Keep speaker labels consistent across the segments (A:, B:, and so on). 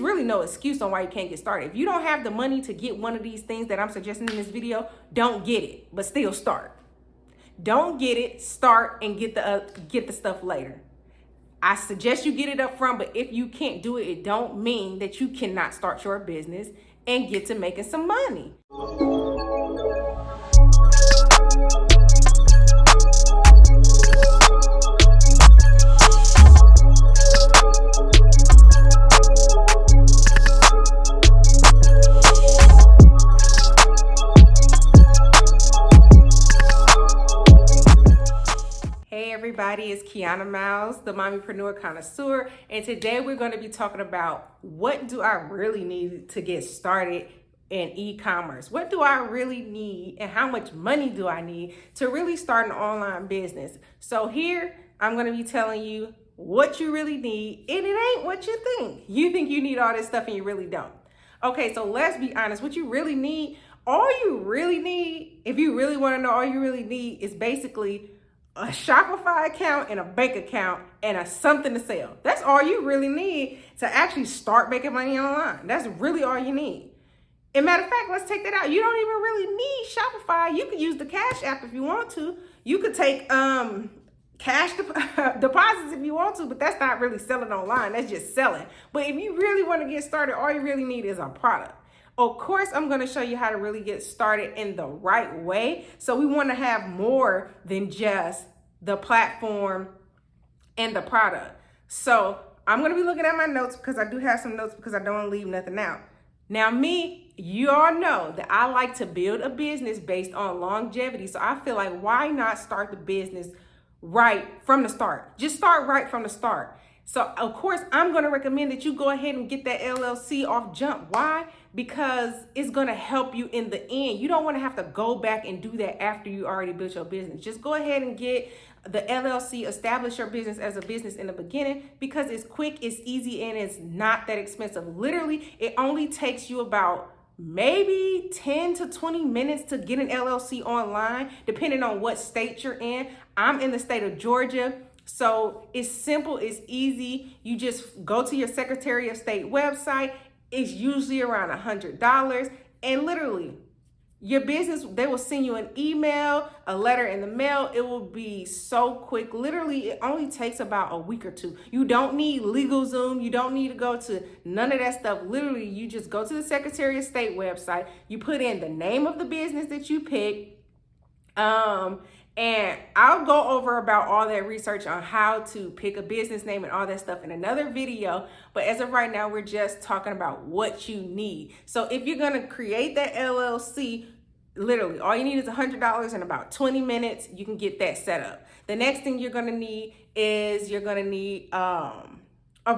A: really no excuse on why you can't get started. If you don't have the money to get one of these things that I'm suggesting in this video, don't get it, but still start. Don't get it, start, and get the stuff later. I suggest you get it up front, but if you can't do it, it don't mean that you cannot start your business and get to making some money. Everybody, it's KEIYONA'S, the mommypreneur connoisseur, and today we're going to be talking about what do I really need to get started in e-commerce? What do I really need and how much money do I need to really start an online business? So here I'm going to be telling you what you really need, and it ain't what you think. You think you need all this stuff and you really don't. Okay, so let's be honest. What you really need, all you really need, if you really want to know, all you really need is basically a Shopify account and a bank account and something to sell. That's all you really need to actually start making money online. That's really all you need. And matter of fact, let's take that out. You don't even really need Shopify. You could use the Cash App if you want to. You could take cash deposits if you want to, but that's not really selling online. That's just selling. But if you really want to get started, all you really need is a product. Of course, I'm going to show you how to really get started in the right way. So we want to have more than just the platform and the product. So I'm going to be looking at my notes because I do have some notes because I don't want to leave nothing out. Now me, you all know that I like to build a business based on longevity. So I feel like why not start the business right from the start? Just start right from the start. So of course, I'm going to recommend that you go ahead and get that LLC off jump. Why? Because it's going to help you in the end. You don't want to have to go back and do that after you already built your business. Just go ahead and get the LLC, establish your business as a business in the beginning because it's quick, it's easy, and it's not that expensive. Literally, it only takes you about maybe 10 to 20 minutes to get an LLC online, depending on what state you're in. I'm in the state of Georgia. So it's simple, it's easy. You just go to your Secretary of State website. It's usually around $100. And literally, your business, they will send you an email, a letter in the mail. It will be so quick. Literally, it only takes about a week or two. You don't need LegalZoom. You don't need to go to none of that stuff. Literally, you just go to the Secretary of State website. You put in the name of the business that you pick. And I'll go over about all that research on how to pick a business name and all that stuff in another video. But as of right now, we're just talking about what you need. So if you're going to create that LLC, literally all you need is $100 in about 20 minutes. You can get that set up. The next thing you're going to need is a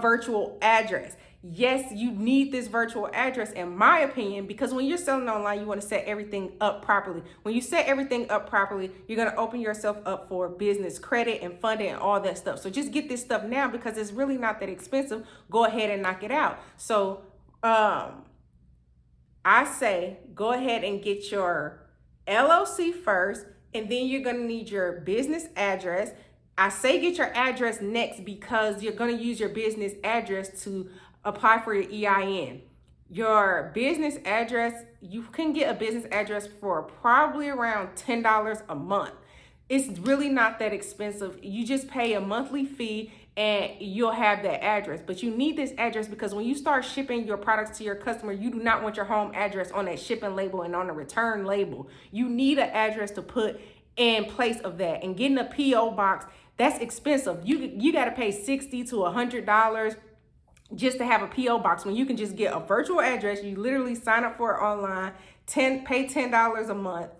A: virtual address. Yes, you need this virtual address, in my opinion, because when you're selling online, you want to set everything up properly. When you set everything up properly, you're going to open yourself up for business credit and funding and all that stuff. So just get this stuff now because it's really not that expensive. Go ahead and knock it out. So I say go ahead and get your LLC first, and then you're going to need your business address. I say get your address next because you're going to use your business address to apply for your EIN. Your business address, you can get a business address for probably around $10 a month. It's really not that expensive. You just pay a monthly fee and you'll have that address. But you need this address because when you start shipping your products to your customer, you do not want your home address on that shipping label and on the return label. You need an address to put in place of that. And getting a PO box, that's expensive. You got to pay $60 to $100 just to have a PO box when you can just get a virtual address. You literally sign up for it online, pay $10 a month.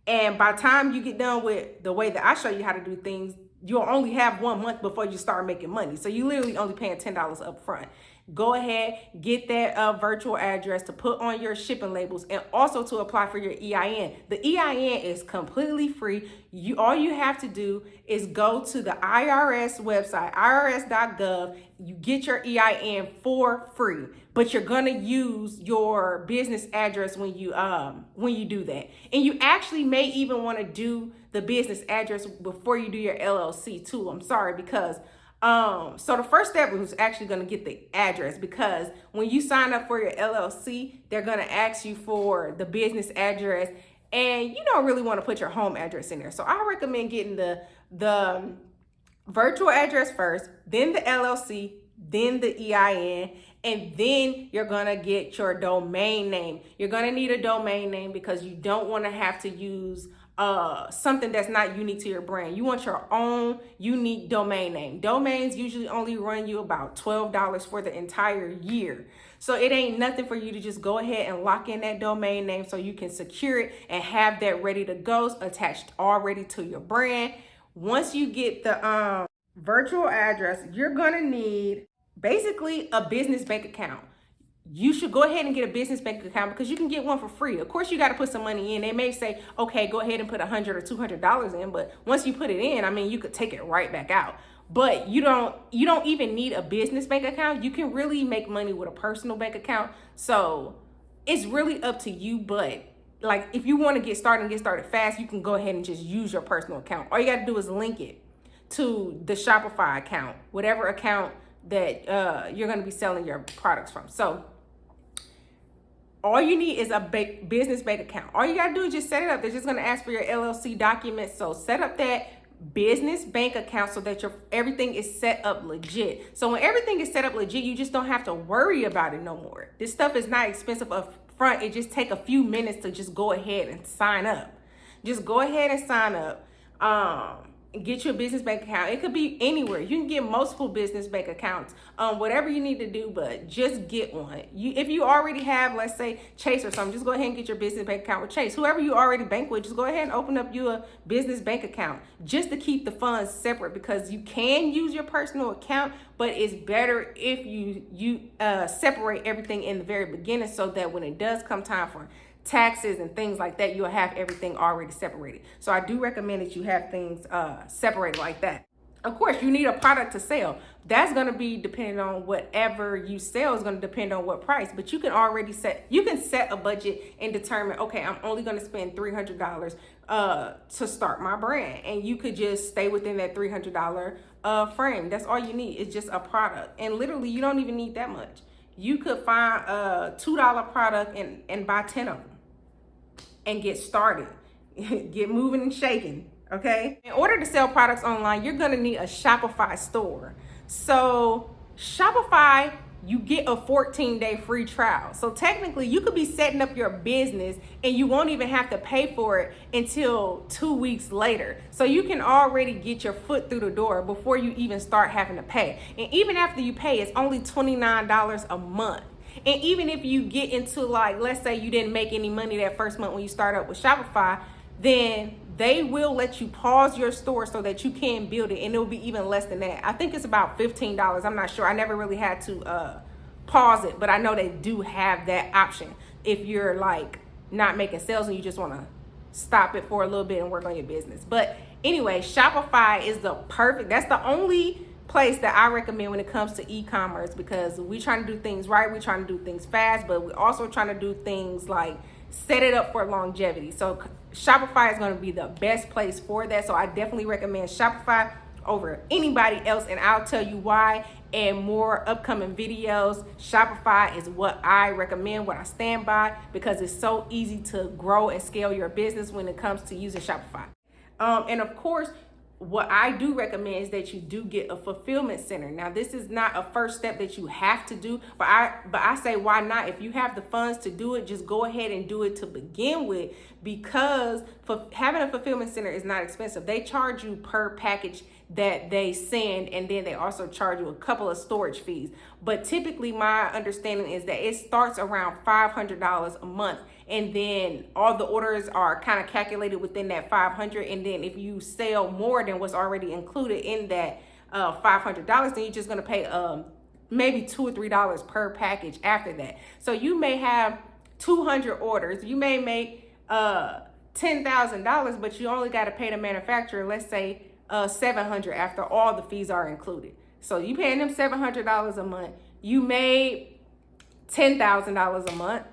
A: And by the time you get done with the way that I show you how to do things, you'll only have 1 month before you start making money. So you literally only paying $10 up front. Go ahead, get that virtual address to put on your shipping labels and also to apply for your EIN. The EIN is completely free. All you have to do is go to the IRS website, irs.gov. You get your EIN for free, but you're gonna use your business address when you do that. And you actually may even want to do the business address before you do your LLC too. I'm sorry, because So the first step was actually going to get the address, because when you sign up for your LLC, they're going to ask you for the business address, and you don't really want to put your home address in there. So I recommend getting the virtual address first, then the LLC, then the EIN, and then you're gonna get your domain name. You're gonna need a domain name because you don't want to have to use something that's not unique to your brand. You want your own unique domain name. Domains usually only run you about $12 for the entire year. So it ain't nothing for you to just go ahead and lock in that domain name so you can secure it and have that ready to go, attached already to your brand. Once you get the virtual address, you're gonna need basically a business bank account. You should go ahead and get a business bank account because you can get one for free. Of course, you got to put some money in. They may say, okay, go ahead and put $100 or $200 in, but once you put it in, I mean, you could take it right back out. But you don't even need a business bank account. You can really make money with a personal bank account. So it's really up to you. But like, if you want to get started and get started fast, you can go ahead and just use your personal account. All you got to do is link it to the Shopify account, whatever account that you're going to be selling your products from. So all you need is a business bank account. All you got to do is just set it up. They're just going to ask for your LLC documents. So set up that business bank account so that everything is set up legit. So when everything is set up legit, you just don't have to worry about it no more. This stuff is not expensive up front. It just take a few minutes to just go ahead and sign up. Just go ahead and sign up. Get you a business bank account. It could be anywhere. You can get multiple business bank accounts, whatever you need to do, but just get one. If you already have, let's say, Chase or something, just go ahead and get your business bank account with Chase. Whoever you already bank with, just go ahead and open up you a business bank account just to keep the funds separate, because you can use your personal account, but it's better if you separate everything in the very beginning so that when it does come time for taxes and things like that, you'll have everything already separated. So I do recommend that you have things separated like that. Of course, you need a product to sell. That's going to be depending on whatever you sell is going to depend on what price, but you can already set a budget and determine, okay, I'm only going to spend $300 to start my brand. And you could just stay within that $300 frame. That's all you need. It's just a product. And literally, you don't even need that much. You could find a $2 product and buy 10 of them and get started, get moving and shaking, okay? In order to sell products online, you're gonna need a Shopify store. So Shopify, you get a 14-day free trial. So technically you could be setting up your business and you won't even have to pay for it until 2 weeks later. So you can already get your foot through the door before you even start having to pay. And even after you pay, it's only $29 a month. And even if you get into, like, let's say you didn't make any money that first month when you start up with Shopify, then they will let you pause your store so that you can build it, and it'll be even less than that. I think it's about $15. I'm not sure. I never really had to pause it, but I know they do have that option if you're like not making sales and you just want to stop it for a little bit and work on your business. But anyway, Shopify is that's the only place that I recommend when it comes to e-commerce, because we're trying to do things right, we're trying to do things fast, but we're also trying to do things like set it up for longevity. So Shopify is going to be the best place for that. So I definitely recommend Shopify over anybody else, and I'll tell you why in more upcoming videos. Shopify is what I recommend, what I stand by, because it's so easy to grow and scale your business when it comes to using Shopify. And of course, what I do recommend is that you do get a fulfillment center. Now, this is not a first step that you have to do, but I say, why not? If you have the funds to do it, just go ahead and do it to begin with, because having a fulfillment center is not expensive. They charge you per package that they send, and then they also charge you a couple of storage fees. But typically, my understanding is that it starts around $500 a month, and then all the orders are kind of calculated within that $500. And then if you sell more than what's already included in that $500, then you're just going to pay maybe $2 or $3 per package after that. So you may have 200 orders. You may make $10,000, but you only got to pay the manufacturer, let's say, $700 after all the fees are included. So you paying them $700 a month. You made $10,000 a month.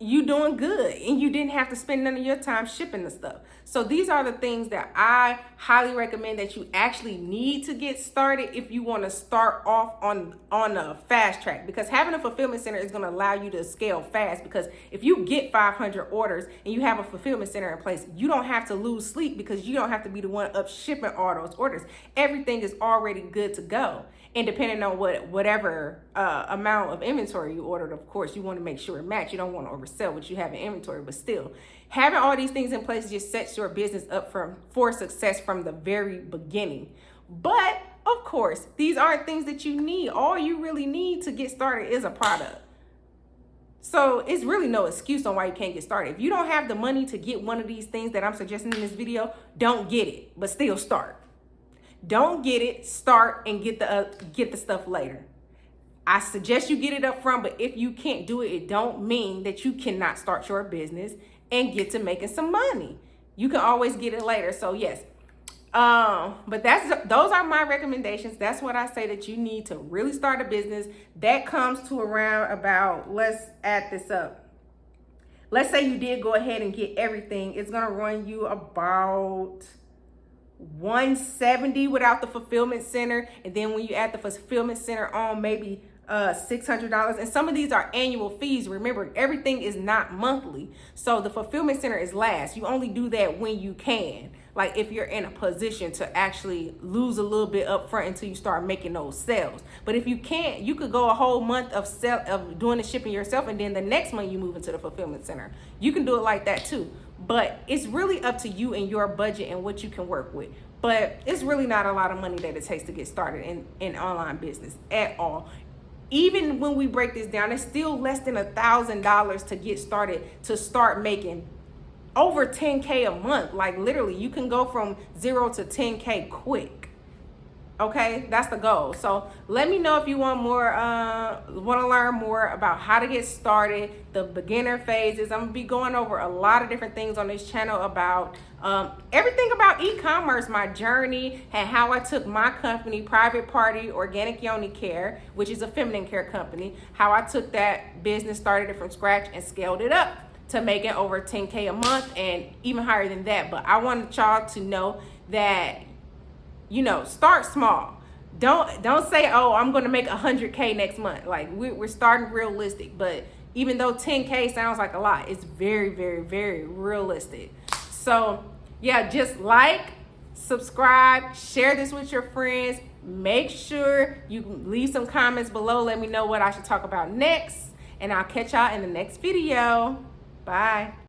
A: you doing good and you didn't have to spend none of your time shipping the stuff. So these are the things that I highly recommend that you actually need to get started if you want to start off on a fast track, because having a fulfillment center is going to allow you to scale fast. Because if you get 500 orders and you have a fulfillment center in place, you don't have to lose sleep because you don't have to be the one up shipping all those orders. Everything is already good to go. And depending on whatever amount of inventory you ordered, of course, you want to make sure it match. You don't want to oversell what you have in inventory, but still, having all these things in place just sets your business up for success from the very beginning. But of course, these aren't things that you need. All you really need to get started is a product. So it's really no excuse on why you can't get started. If you don't have the money to get one of these things that I'm suggesting in this video, don't get it, but still start. Don't get it, start, and get the stuff later. I suggest you get it up front, but if you can't do it, it don't mean that you cannot start your business and get to making some money. You can always get it later. So yes, but those are my recommendations. That's what I say that you need to really start a business. That comes to around about, let's add this up. Let's say you did go ahead and get everything. It's gonna run you about $170 without the fulfillment center, and then when you add the fulfillment center on, maybe $600. And some of these are annual fees. Remember, everything is not monthly, so the fulfillment center is last. You only do that when you can, like if you're in a position to actually lose a little bit up front until you start making those sales. But if you can't, you could go a whole month of doing the shipping yourself, and then the next month you move into the fulfillment center. You can do it like that too. But it's really up to you and your budget and what you can work with. But it's really not a lot of money that it takes to get started in online business at all. Even when we break this down, it's still less than $1,000 to get started, to start making over 10K a month. Like literally, you can go from 0 to 10K quick. Okay, that's the goal. So let me know if you want to learn more about how to get started, the beginner phases. I'm gonna be going over a lot of different things on this channel about everything about e-commerce, my journey, and how I took my company, Private Party Organic Yoni Care, which is a feminine care company, how I took that business, started it from scratch, and scaled it up to making over 10K a month and even higher than that. But I wanted y'all to know that, you know, start small. Don't say, oh, I'm going to make 100K next month. Like we're starting realistic, but even though 10K sounds like a lot, it's very, very, very realistic. So yeah, just like, subscribe, share this with your friends. Make sure you leave some comments below. Let me know what I should talk about next, and I'll catch y'all in the next video. Bye.